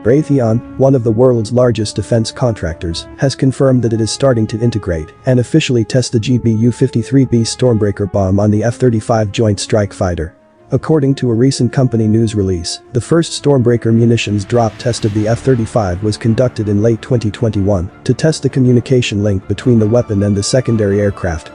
Raytheon, one of the world's largest defense contractors, has confirmed that it is starting to integrate and officially test the GBU-53B StormBreaker bomb on the F-35 Joint Strike Fighter. According to a recent company news release, the first StormBreaker munitions drop test of the F-35 was conducted in late 2021 to test the communication link between the weapon and the secondary aircraft.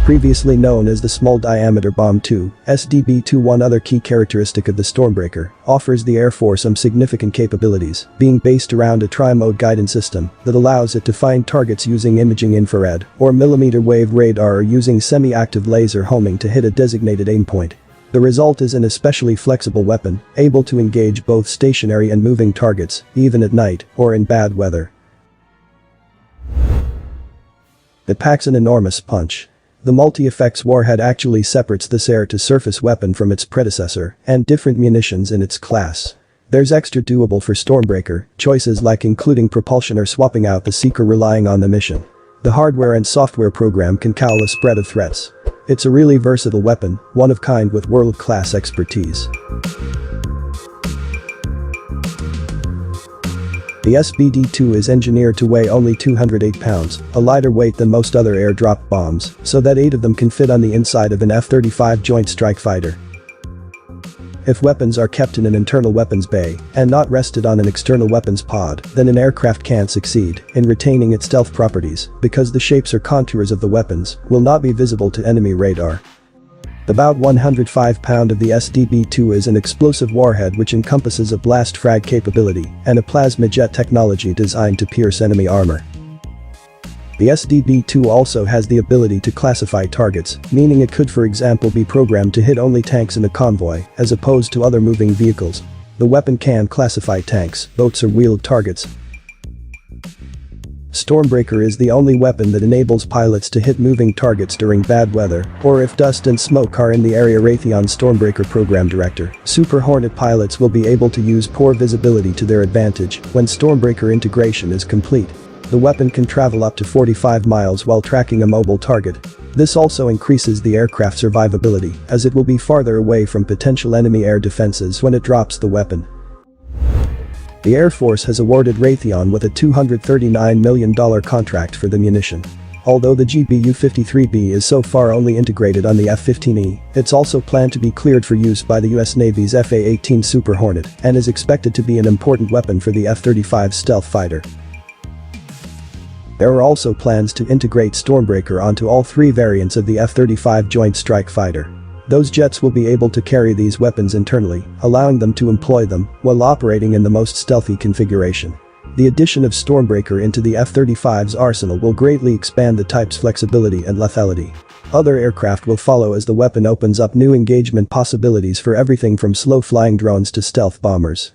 Previously known as the Small Diameter Bomb 2, SDB-2. One other key characteristic of the StormBreaker offers the Air Force some significant capabilities, being based around a tri-mode guidance system that allows it to find targets using imaging infrared or millimeter wave radar or using semi-active laser homing to hit a designated aim point. The result is an especially flexible weapon, able to engage both stationary and moving targets, even at night or in bad weather. It packs an enormous punch. The multi-effects warhead actually separates this air-to-surface weapon from its predecessor and different munitions in its class. There's extra doable for StormBreaker choices like including propulsion or swapping out the seeker relying on the mission. The hardware and software program can cowl a spread of threats. It's a really versatile weapon, one of kind with world-class expertise. The SBD-2 is engineered to weigh only 208 pounds, a lighter weight than most other air-drop bombs, so that 8 of them can fit on the inside of an F-35 Joint Strike Fighter. If weapons are kept in an internal weapons bay and not rested on an external weapons pod, then an aircraft can't succeed in retaining its stealth properties because the shapes or contours of the weapons will not be visible to enemy radar. About 105 pound of the SDB-2 is an explosive warhead which encompasses a blast frag capability and a plasma jet technology designed to pierce enemy armor. The SDB-2 also has the ability to classify targets, meaning it could for example be programmed to hit only tanks in a convoy as opposed to other moving vehicles. The weapon can classify tanks, boats or wheeled targets. StormBreaker is the only weapon that enables pilots to hit moving targets during bad weather or if dust and smoke are in the area. Raytheon StormBreaker program director, Super Hornet pilots will be able to use poor visibility to their advantage when StormBreaker integration is complete. The weapon can travel up to 45 miles while tracking a mobile target. This also increases the aircraft's survivability as it will be farther away from potential enemy air defenses when it drops the weapon. The Air Force has awarded Raytheon with a $239 million contract for the munition. Although the GBU-53B is so far only integrated on the F-15E, it's also planned to be cleared for use by the US Navy's FA-18 Super Hornet and is expected to be an important weapon for the F-35 stealth fighter. There are also plans to integrate StormBreaker onto all 3 variants of the F-35 Joint Strike Fighter. Those jets will be able to carry these weapons internally, allowing them to employ them while operating in the most stealthy configuration. The addition of StormBreaker into the F-35's arsenal will greatly expand the type's flexibility and lethality. Other aircraft will follow as the weapon opens up new engagement possibilities for everything from slow-flying drones to stealth bombers.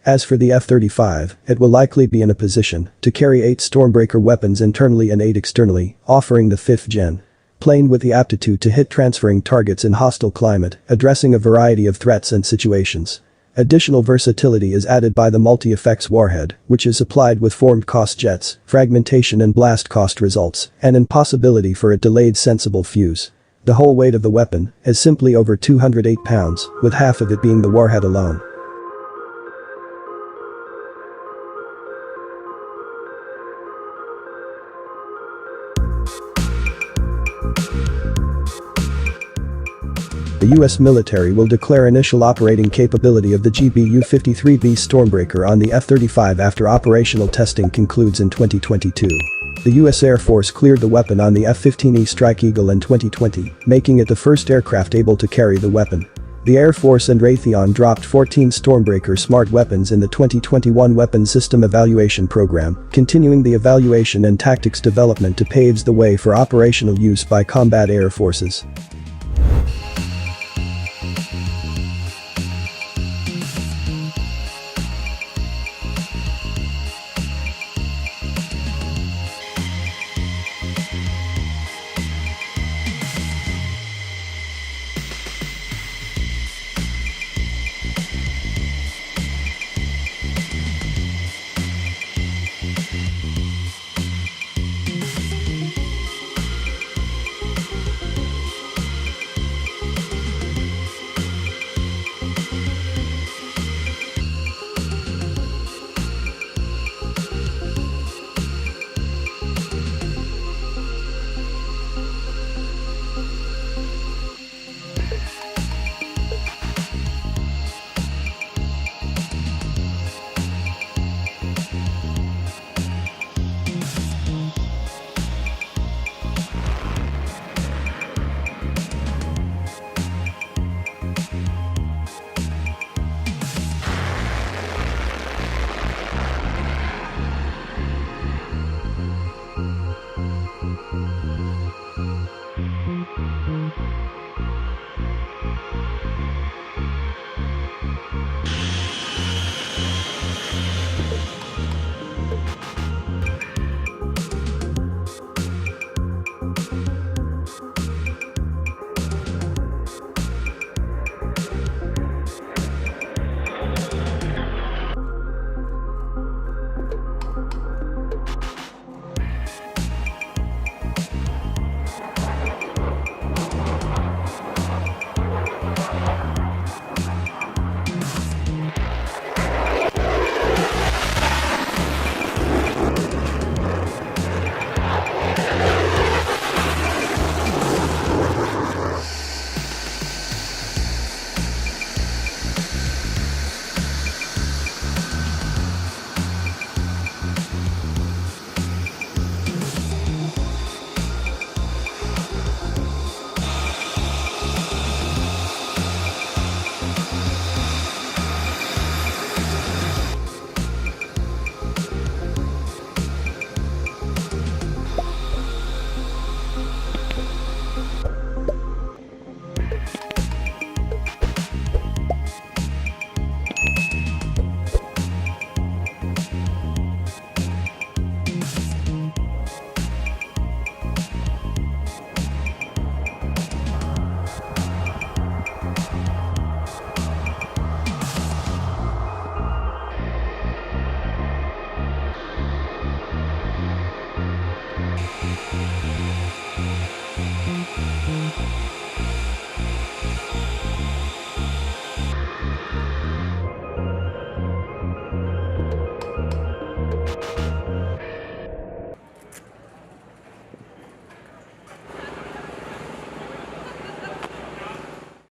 As for the F-35, it will likely be in a position to carry 8 StormBreaker weapons internally and 8 externally, offering the 5th gen plane with the aptitude to hit transferring targets in hostile climate, addressing a variety of threats and situations. Additional versatility is added by the multi-effects warhead, which is supplied with formed cost jets, fragmentation and blast cost results, and an possibility for a delayed sensible fuse. The whole weight of the weapon is simply over 208 pounds, with half of it being the warhead alone. The US military will declare initial operating capability of the GBU-53B StormBreaker on the F-35 after operational testing concludes in 2022. The US Air Force cleared the weapon on the F-15E Strike Eagle in 2020, making it the first aircraft able to carry the weapon. The Air Force and Raytheon dropped 14 StormBreaker smart weapons in the 2021 Weapons System Evaluation Program, continuing the evaluation and tactics development to pave the way for operational use by combat air forces.